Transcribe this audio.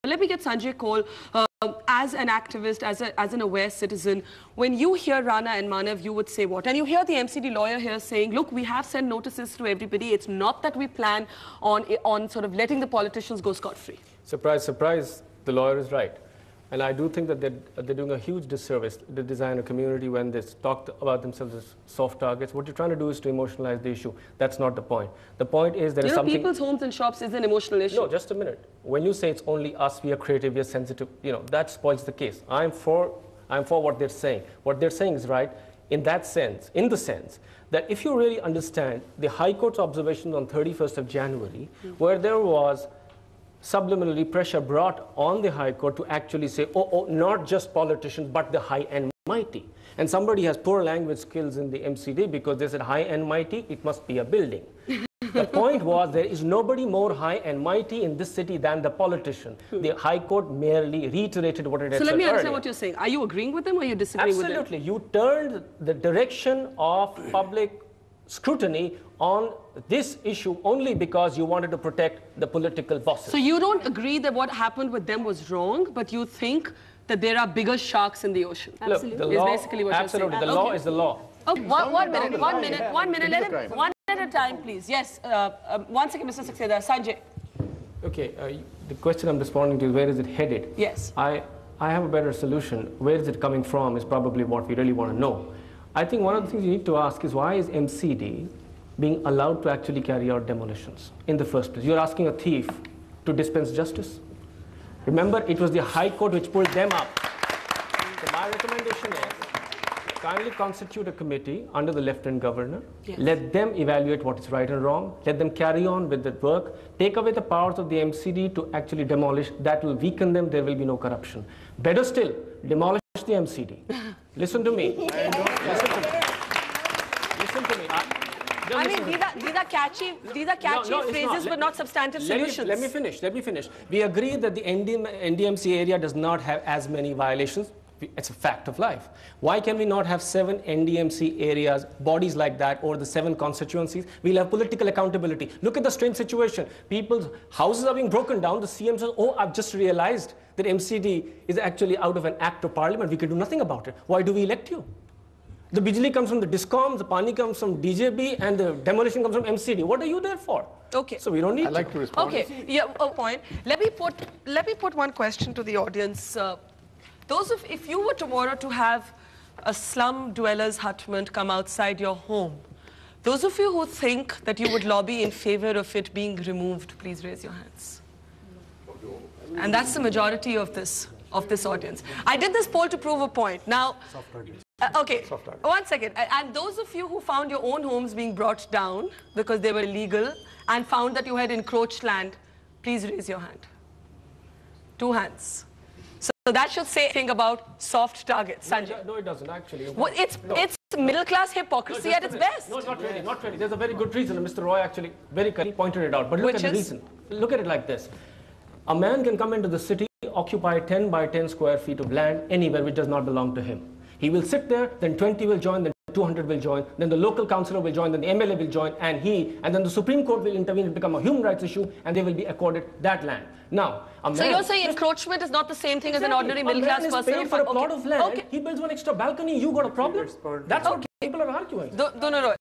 Let me get Sanjay Kaul. As an activist, as an aware citizen, when you hear Rana and Manav, you would say what? And you hear the MCD lawyer here saying, look, we have sent notices to everybody. It's not that we plan on sort of letting the politicians go scot-free. Surprise, surprise, the lawyer is right. And I do think that they're doing a huge disservice to the designer community when they talk about themselves as soft targets. What you're trying to do is to emotionalize the issue. That's not the point. The point is there is something... people's homes and shops is an emotional issue. No, just a minute. When you say it's only us, we are creative, we are sensitive, that spoils the case. I'm for what they're saying. What they're saying is right in that sense, in the sense that if you really understand the High Court's observations on 31st of January, where there was subliminally pressure brought on the High Court to actually say, oh, not just politicians, but the high and mighty. And somebody has poor language skills in the MCD because they said high and mighty, it must be a building. The point was there is nobody more high and mighty in this city than the politician. The High Court merely reiterated what it had said. So let me understand earlier. What you're saying. Are you agreeing with them or are you disagreeing with them? Absolutely. You turned the direction of public scrutiny on this issue only because you wanted to protect the political bosses. So you don't agree that what happened with them was wrong, but you think that there are bigger sharks in the ocean? Absolutely. Look, the law, basically what absolutely. You're saying. The law is the law. Okay, one minute. Let him, one at a time, please. Yes, one second, Mr. Saxena. Sanjay. Okay, the question I'm responding to is where is it headed? Yes. I have a better solution. Where is it coming from is probably what we really want to know. I think one of the things you need to ask is why is MCD being allowed to actually carry out demolitions in the first place? You're asking a thief to dispense justice? Remember, it was the High Court which pulled them up. So my recommendation is kindly constitute a committee under the Lieutenant Governor. Yes. Let them evaluate what is right and wrong. Let them carry on with the work. Take away the powers of the MCD to actually demolish. That will weaken them. There will be no corruption. Better still, demolish the MCD. Listen to me. Listen to me. Listen to me. I mean, these are catchy phrases, but not substantive solutions. Let me finish. We agree that the NDMC area does not have as many violations. It's a fact of life. Why can we not have 7 NDMC areas, bodies like that, or the 7 constituencies? We'll have political accountability. Look at the strange situation. People's houses are being broken down. The CM says, oh, I've just realized that MCD is actually out of an act of parliament. We can do nothing about it. Why do we elect you? The bijli comes from the DISCOM, the pani comes from DJB, and the demolition comes from MCD. What are you there for? Okay. So we don't need I'd like to respond. Okay. Yeah. A point. Let me put one question to the audience. If you were tomorrow to have a slum dwellers hutment come outside your home, those of you who think that you would lobby in favor of it being removed, please raise your hands. And that's the majority of this audience. I did this poll to prove a point. Now, okay, one second. And those of you who found your own homes being brought down because they were illegal and found that you had encroached land, please raise your hand. 2 hands. So that should say anything about soft targets, Sanjay. No, it doesn't actually. Well, it's middle-class hypocrisy at its best. No, not really. There's a very good reason, and Mr. Roy actually very correctly pointed it out. But look at the reason. Look at it like this. A man can come into the city, occupy 10 by 10 square feet of land anywhere which does not belong to him. He will sit there, then 20 will join, then 200 will join, then the local councillor will join, then the MLA will join, and then the Supreme Court will intervene and become a human rights issue, and they will be accorded that land. Now, so you're saying encroachment is not the same thing as an ordinary middle-class person? A man is paying for a plot of land. Okay. He builds one extra balcony, you got a problem? That's what people are arguing. No.